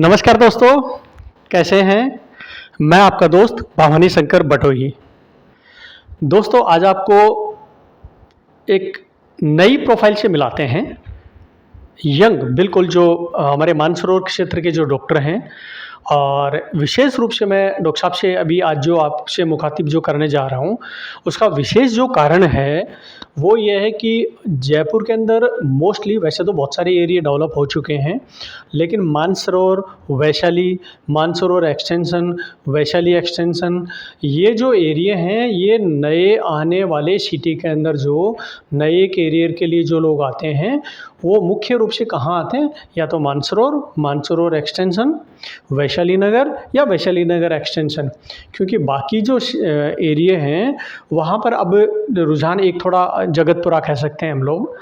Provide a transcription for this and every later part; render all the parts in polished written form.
नमस्कार दोस्तों, कैसे हैं? मैं आपका दोस्त भावानी शंकर बटोही। दोस्तों, आज आपको एक नई प्रोफ़ाइल से मिलाते हैं। यंग बिल्कुल जो हमारे मानसरोवर क्षेत्र के जो डॉक्टर हैं और विशेष रूप से मैं डॉक्टर साहब से अभी आज जो आपसे मुखातिब जो करने जा रहा हूँ, उसका विशेष जो कारण है, वो ये है कि जयपुर के अंदर मोस्टली वैसे तो बहुत सारे एरिया डेवलप हो चुके हैं, लेकिन मानसरोवर, मानसरोवर एक्सटेंशन, वैशाली एक्सटेंशन, ये जो एरिया हैं, ये नए आने वाले सिटी के अंदर जो नए कैरियर के लिए जो लोग आते हैं, वो मुख्य रूप से कहाँ आते हैं? या तो मानसरोवर एक्सटेंशन, वैशाली नगर या वैशाली नगर एक्सटेंशन। क्योंकि बाकी जो एरिया हैं वहाँ पर अब रुझान एक थोड़ा जगतपुरा कह सकते हैं हम लोग।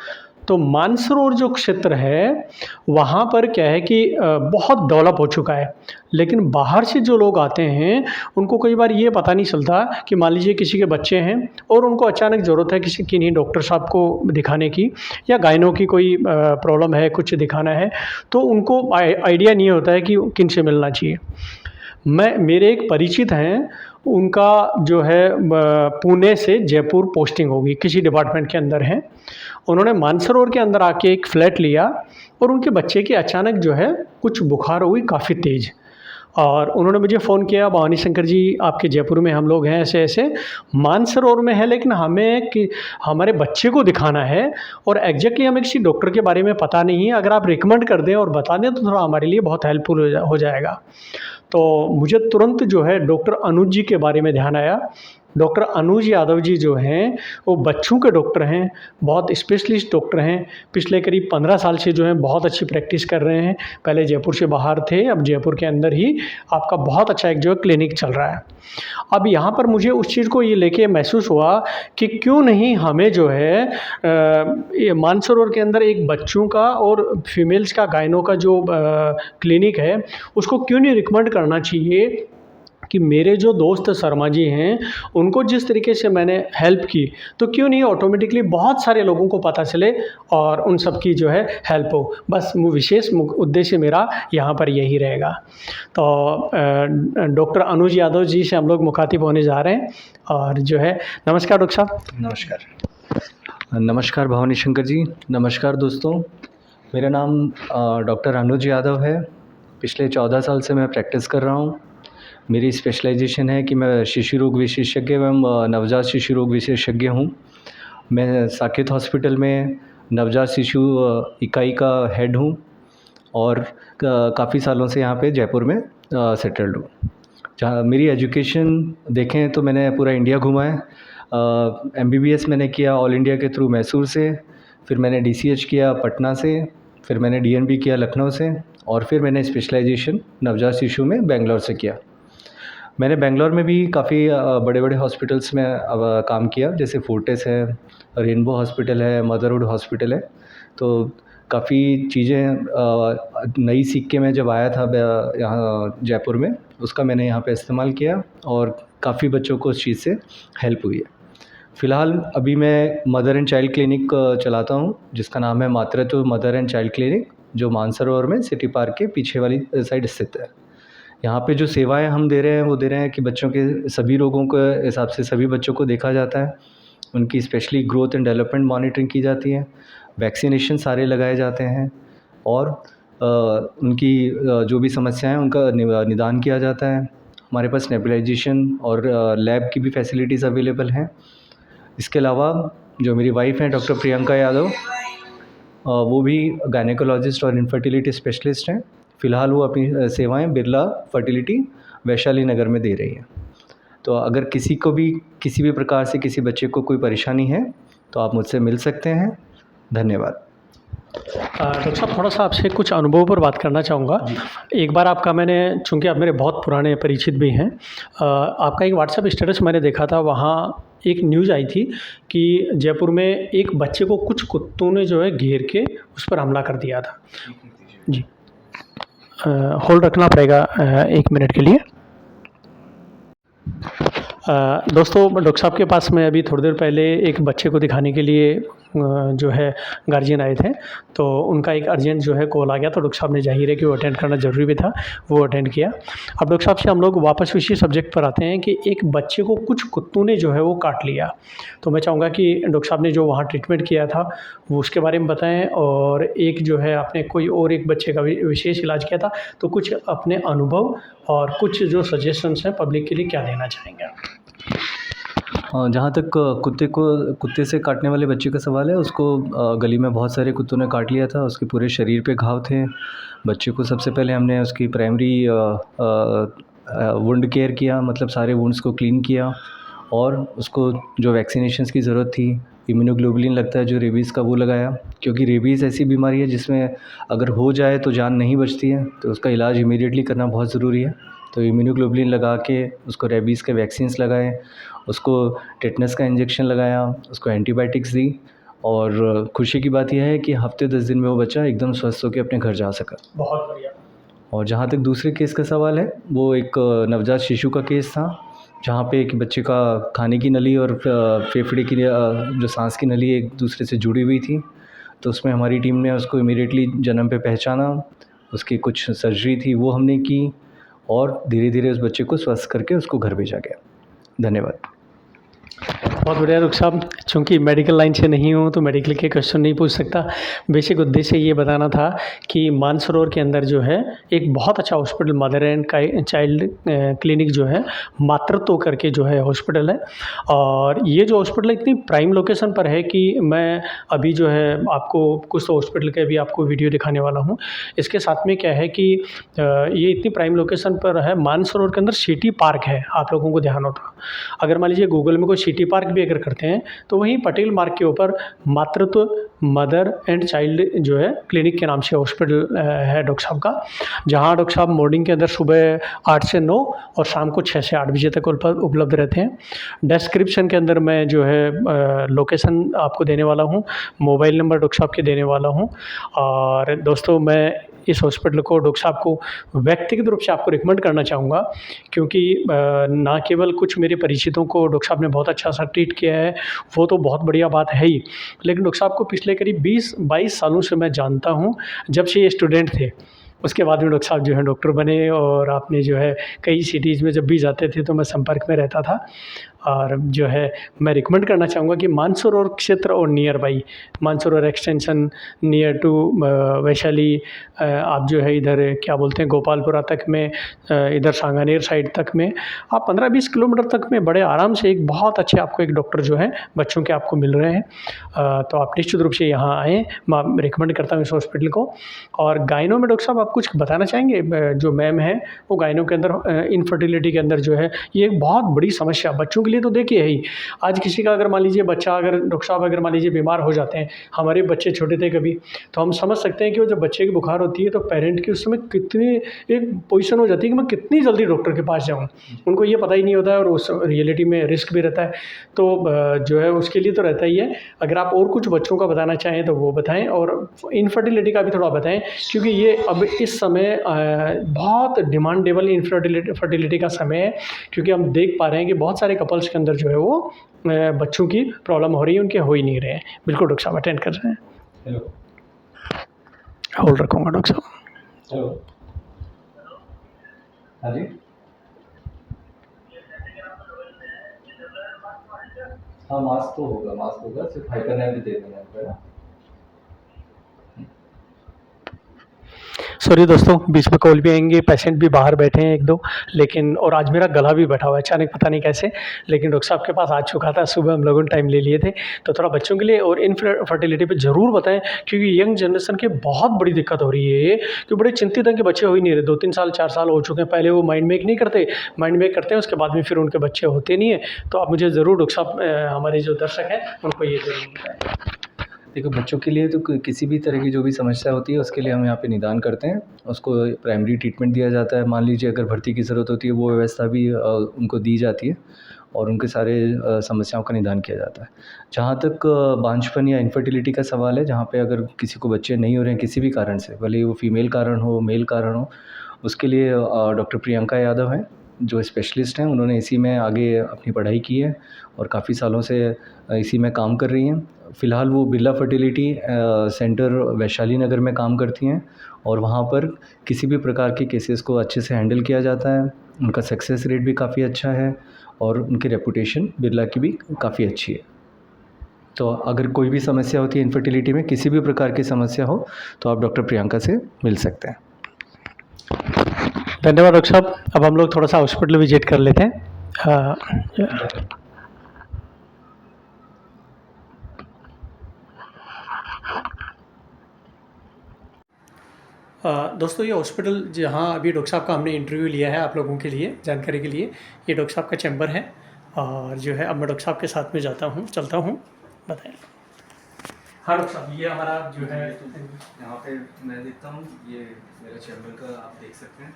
तो मानसरोवर जो क्षेत्र है वहाँ पर क्या है कि बहुत डेवलप हो चुका है, लेकिन बाहर से जो लोग आते हैं उनको कई बार ये पता नहीं चलता कि मान लीजिए किसी के बच्चे हैं और उनको अचानक ज़रूरत है किसी किन्हीं डॉक्टर साहब को दिखाने की, या गायनों की कोई प्रॉब्लम है, कुछ दिखाना है, तो उनको आइडिया नहीं होता है कि किन से मिलना चाहिए। मेरे एक परिचित हैं, उनका जो है पुणे से जयपुर पोस्टिंग होगी, किसी डिपार्टमेंट के अंदर हैं। उन्होंने मानसरोवर के अंदर आके एक फ्लैट लिया और उनके बच्चे की अचानक जो है कुछ बुखार हुई काफ़ी तेज़, और उन्होंने मुझे फ़ोन किया, भवानी शंकर जी आपके जयपुर में हम लोग हैं, ऐसे ऐसे मानसरोवर में है, लेकिन हमें कि हमारे बच्चे को दिखाना है और एग्जैक्टली हमें किसी डॉक्टर के बारे में पता नहीं है। अगर आप रिकमेंड कर दें और बता दें तो थोड़ा हमारे लिए बहुत हेल्पफुल हो जाएगा। तो मुझे तुरंत जो है डॉक्टर अनुज जी के बारे में ध्यान आया। डॉक्टर अनुज यादव जी जो हैं वो बच्चों के डॉक्टर हैं, बहुत स्पेशलिस्ट डॉक्टर हैं। पिछले करीब 15 साल से जो है बहुत अच्छी प्रैक्टिस कर रहे हैं। पहले जयपुर से बाहर थे, अब जयपुर के अंदर ही आपका बहुत अच्छा एक जो है क्लिनिक चल रहा है। अब यहाँ पर मुझे उस चीज़ को ये लेके महसूस हुआ कि क्यों नहीं हमें जो है ये मानसरोवर के अंदर एक बच्चों का और फीमेल्स का गायनों का जो क्लिनिक है, उसको क्यों नहीं रिकमेंड करना चाहिए कि मेरे जो दोस्त शर्मा जी हैं उनको जिस तरीके से मैंने हेल्प की, तो क्यों नहीं ऑटोमेटिकली बहुत सारे लोगों को पता चले और उन सब की जो है हेल्प हो। बस विशेष उद्देश्य मेरा यहाँ पर यही रहेगा। तो डॉक्टर अनुज यादव जी से हम लोग मुखातिब होने जा रहे हैं। और जो है, नमस्कार डॉक्टर साहब। नमस्कार। नमस्कार भवानी शंकर जी। नमस्कार दोस्तों, मेरा नाम डॉक्टर अनुज यादव है। पिछले 14 साल से मैं प्रैक्टिस कर रहा हूँ। मेरी स्पेशलाइजेशन है कि मैं शिशु रोग विशेषज्ञ एवं नवजात शिशु रोग विशेषज्ञ हूँ। मैं साकेत हॉस्पिटल में नवजात शिशु इकाई का हेड हूँ और काफ़ी सालों से यहाँ पे जयपुर में सेटल्ड हूँ। जहाँ मेरी एजुकेशन देखें तो मैंने पूरा इंडिया घूमा है। MBBS मैंने किया ऑल इंडिया के थ्रू मैसूर से, फिर मैंने DCH किया पटना से, फिर मैंने DNB किया लखनऊ से, और फिर मैंने स्पेशलाइजेशन नवजात शिशु में बेंगलोर से किया। मैंने बेंगलोर में भी काफ़ी बड़े बड़े हॉस्पिटल्स में काम किया, जैसे फोर्टिस है, रेनबो हॉस्पिटल है, मदरहुड हॉस्पिटल है। तो काफ़ी चीज़ें नई सीख के मैं जब आया था यहाँ जयपुर में, उसका मैंने यहाँ पे इस्तेमाल किया और काफ़ी बच्चों को उस चीज़ से हेल्प हुई है। फ़िलहाल अभी मैं मदर एंड चाइल्ड क्लिनिक चलाता हूँ, जिसका नाम है मातृत्व मदर एंड चाइल्ड क्लिनिक, जो मानसरोवर में सिटी पार्क के पीछे वाली साइड स्थित है। यहाँ पे जो सेवाएं हम दे रहे हैं वो दे रहे हैं कि बच्चों के सभी रोगों के हिसाब से सभी बच्चों को देखा जाता है। उनकी specially growth and development monitoring की जाती है, वैक्सीनेशन सारे लगाए जाते हैं, और उनकी जो भी समस्याएं हैं उनका निदान किया जाता है। हमारे पास नेबुलाइजेशन और लैब की भी फैसिलिटीज़ अवेलेबल हैं। इसके अलावा जो मेरी वाइफ़ हैं डॉक्टर प्रियंका यादव, वो भी गायनेकोलॉजिस्ट और इनफर्टिलिटी स्पेशलिस्ट हैं। फ़िलहाल वो अपनी सेवाएं बिरला फर्टिलिटी वैशाली नगर में दे रही हैं। तो अगर किसी को भी किसी भी प्रकार से किसी बच्चे को कोई परेशानी है तो आप मुझसे मिल सकते हैं। धन्यवाद। डॉक्टर साहब, थोड़ा सा आपसे कुछ अनुभव पर बात करना चाहूँगा। एक बार आपका मैंने, चूँकि आप मेरे बहुत पुराने परिचित भी हैं, आपका एक व्हाट्सएप स्टेटस मैंने देखा था। वहाँ एक न्यूज़ आई थी कि जयपुर में एक बच्चे को कुछ कुत्तों ने जो है घेर के उस पर हमला कर दिया था। जी, होल्ड रखना पड़ेगा 1 मिनट के लिए। दोस्तों, डॉक्टर साहब के पास मैं अभी थोड़ी देर पहले एक बच्चे को दिखाने के लिए जो है गार्जियन आए थे, तो उनका एक अर्जेंट जो है कॉल आ गया, तो डॉक्टर साहब ने ज़ाहिर है कि वो अटेंड करना ज़रूरी भी था, वो अटेंड किया। अब डॉक्टर साहब से हम लोग वापस इसी सब्जेक्ट पर आते हैं कि एक बच्चे को कुछ कुत्तों ने जो है वो काट लिया। तो मैं चाहूँगा कि डॉक्टर साहब ने जो वहाँ ट्रीटमेंट किया था वो उसके बारे में बताएँ, और एक जो है आपने कोई और एक बच्चे का विशेष इलाज किया था, तो कुछ अपने अनुभव और कुछ जो सजेशंस हैं पब्लिक के लिए क्या देना चाहेंगे आप? जहाँ तक कुत्ते से काटने वाले बच्चे का सवाल है, उसको गली में बहुत सारे कुत्तों ने काट लिया था। उसके पूरे शरीर पे घाव थे। बच्चे को सबसे पहले हमने उसकी प्राइमरी वुंड केयर किया, मतलब सारे वुंड्स को क्लीन किया, और उसको जो वैक्सीनेशंस की ज़रूरत थी, इम्यूनोग्लोबुलिन लगता है जो रेबीज़ का, वो लगाया। क्योंकि रेबीज़ ऐसी बीमारी है जिसमें अगर हो जाए तो जान नहीं बचती है, तो उसका इलाज इमीडिएटली करना बहुत ज़रूरी है। तो इम्यूनोग्लोबुलिन लगा के उसको रेबीज़ के वैक्सीन्स लगाए, उसको टेटनस का इंजेक्शन लगाया, उसको एंटीबायोटिक्स दी, और खुशी की बात यह है कि हफ़्ते 10 दिन में वो बच्चा एकदम स्वस्थ होकर अपने घर जा सका। बहुत बढ़िया। और जहाँ तक दूसरे केस का सवाल है, वो एक नवजात शिशु का केस था, जहाँ पे एक बच्चे का खाने की नली और फेफड़े की जो सांस की नली एक दूसरे से जुड़ी हुई थी। तो उसमें हमारी टीम ने उसको इमीडिएटली जन्म पे पहचाना, उसकी कुछ सर्जरी थी वो हमने की, और धीरे धीरे उस बच्चे को स्वस्थ करके उसको घर भेजा गया। धन्यवाद। बहुत बढ़िया डॉक्टर साहब, चूँकि मेडिकल लाइन से नहीं हूँ तो मेडिकल के क्वेश्चन नहीं पूछ सकता। बेसिक उद्देश्य ये बताना था कि मानसरोवर के अंदर जो है एक बहुत अच्छा hospital mother and child clinic जो है मातृत्व करके जो है हॉस्पिटल है, और ये जो हॉस्पिटल इतनी प्राइम लोकेशन पर है कि मैं अभी जो है आपको कुछ तो हॉस्पिटल के भी आपको वीडियो दिखाने वाला हूँ। इसके साथ में क्या है कि ये इतनी प्राइम लोकेशन पर है, मानसरोवर के अंदर सिटी पार्क है, आप लोगों को ध्यान होता। अगर मान लीजिए गूगल में कोई सिटी पार्क भी अगर करते हैं तो वहीं पटेल मार्ग के ऊपर मातृत्व मदर एंड चाइल्ड जो है क्लिनिक के नाम से हॉस्पिटल है डॉक्टर साहब का, जहां डॉक्टर साहब मॉर्निंग के अंदर सुबह 8 से 9 और शाम को 6 से 8 बजे तक उपलब्ध रहते हैं। डिस्क्रिप्शन के अंदर मैं जो है लोकेशन आपको देने वाला हूं, मोबाइल नंबर डॉक्टर साहब के देने वाला हूं। और दोस्तों, मैं इस हॉस्पिटल को डॉक्टर साहब को व्यक्तिगत रूप से आपको रिकमेंड करना चाहूँगा, क्योंकि ना केवल कुछ मेरे परिचितों को डॉक्टर साहब ने बहुत अच्छा सा ट्रीट किया है, वो तो बहुत बढ़िया बात है ही, लेकिन डॉक्टर साहब को पिछले करीब 20-22 सालों से मैं जानता हूँ, जब से ये स्टूडेंट थे। उसके बाद में डॉक्टर साहब जो है डॉक्टर बने, और आपने जो है कई सिटीज़ में जब भी जाते थे तो मैं संपर्क में रहता था। और जो है मैं रिकमेंड करना चाहूँगा कि मानसरोवर क्षेत्र और nearby Mansarovar extension near to Vaishali, आप जो है इधर क्या बोलते हैं गोपालपुरा तक में, इधर सांगानेर साइड तक में आप 15-20 किलोमीटर तक में बड़े आराम से एक बहुत अच्छे आपको एक डॉक्टर जो है बच्चों के आपको मिल रहे हैं। तो आप निश्चित रूप से यहाँ आएँ, मैं रिकमेंड करता हूँ इस हॉस्पिटल को। और गायनो में डॉक्टर साहब आप कुछ बताना चाहेंगे? जो मैम है वो गायनो के अंदर इनफर्टिलिटी के अंदर जो है ये एक बहुत बड़ी समस्या बच्चों के लिए तो देखिए है ही। आज किसी का अगर मान लीजिए बच्चा, अगर डॉक्टर साहब अगर मान लीजिए बीमार हो जाते हैं, हमारे बच्चे छोटे थे कभी, तो हम समझ सकते हैं कि वो जब बच्चे की बुखार होती है तो पेरेंट की उस समय कितनी एक पोजीशन हो जाती है कि मैं कितनी जल्दी डॉक्टर के पास जाऊँ। उनको ये पता ही नहीं होता है, और उस रियलिटी में रिस्क भी रहता है। तो जो है उसके लिए तो रहता ही है। अगर आप और कुछ बच्चों का बताना चाहें तो वो बताएं, और इनफर्टिलिटी का भी थोड़ा बताएं, क्योंकि ये अब इस समय बहुत डिमांडेबल फर्टिलिटी का समय है, क्योंकि हम देख पा रहे हैं कि बहुत सारे कपल्स के अंदर जो है वो बच्चों की प्रॉब्लम हो रही है, उनके हो ही नहीं रहे हैं। बिल्कुल डॉक्टर साहब अटेंड कर रहे हैं। हेलो, होल्ड रखूँगा डॉक्टर साहब। हेलो, हाँ जी, हाँ मास्क तो होगा, मास्क होगा, सिर्फ हाइपरनेप भी दे देना है ना। सॉरी दोस्तों, बीच में कॉल भी आएंगे, पेशेंट भी बाहर बैठे हैं 1-2, लेकिन और आज मेरा गला भी बैठा हुआ है अचानक, पता नहीं कैसे, लेकिन डॉक्टर साहब के पास आ चुका था। सुबह हम लोगों ने टाइम ले लिए थे, तो थोड़ा बच्चों के लिए और इनफर्टिलिटी पे ज़रूर बताएं, क्योंकि यंग जनरेशन की बहुत बड़ी दिक्कत हो रही है ये, कि बड़े चिंतित हैं कि बच्चे हो ही नहीं रहे। 2-3 साल 4 साल हो चुके हैं, पहले वो माइंड मेक नहीं करते, माइंड मेक करते हैं, उसके बाद में फिर उनके बच्चे होते नहीं हैं। तो आप मुझे ज़रूर डॉक्टर साहब, हमारे जो दर्शक हैं उनको ये ज़रूर बताएँ। देखो, बच्चों के लिए तो किसी भी तरह की जो भी समस्या होती है उसके लिए हम यहाँ पे निदान करते हैं, उसको प्राइमरी ट्रीटमेंट दिया जाता है। मान लीजिए अगर भर्ती की ज़रूरत होती है, वो व्यवस्था भी उनको दी जाती है, और उनके सारे समस्याओं का निदान किया जाता है। जहाँ तक बांझपन या इनफर्टिलिटी का सवाल है, जहाँ पे अगर किसी को बच्चे नहीं हो रहे हैं किसी भी कारण से, भले ही वो फीमेल कारण हो मेल कारण हो, उसके लिए डॉक्टर प्रियंका यादव हैं, जो स्पेशलिस्ट हैं उन्होंने इसी में आगे अपनी पढ़ाई की है और काफ़ी सालों से इसी में काम कर रही हैं। फ़िलहाल वो बिरला फर्टिलिटी सेंटर वैशाली नगर में काम करती हैं और वहाँ पर किसी भी प्रकार के केसेस को अच्छे से हैंडल किया जाता है। उनका सक्सेस रेट भी काफ़ी अच्छा है और उनकी रेपुटेशन बिरला की भी काफ़ी अच्छी है। तो अगर कोई भी समस्या होती है इनफर्टिलिटी में, किसी भी प्रकार की समस्या हो, तो आप डॉक्टर प्रियंका से मिल सकते हैं। धन्यवाद डॉक्टर साहब। अब हम लोग थोड़ा सा हॉस्पिटल विजिट कर लेते हैं। दोस्तों ये हॉस्पिटल जहाँ अभी डॉक्टर साहब का हमने इंटरव्यू लिया है आप लोगों के लिए जानकारी के लिए, ये डॉक्टर साहब का चैम्बर है और जो है अब मैं डॉक्टर साहब के साथ में जाता हूँ, चलता हूँ। बताएं। हाँ डॉक्टर साहब, ये हमारा जो है यहाँ पे मैं देखता हूँ, ये मेरा चैम्बर का आप देख सकते हैं।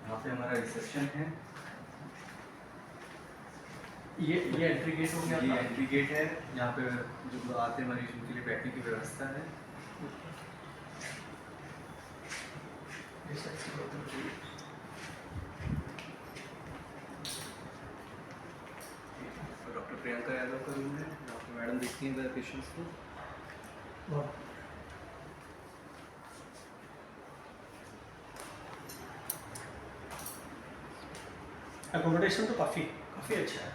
यहाँ पे हमारा रिसेप्शन है। ये एंट्री गेट हो गया। ये एंट्री गेट है। यहाँ पे जो आते मरीज उनके लिए बैठने की व्यवस्था है। डॉक्टर प्रियंका यादव का रूम है। डॉक्टर मैडम देखती हैं पेशेंट्स को। एकोमोडेशन तो काफ़ी अच्छा है।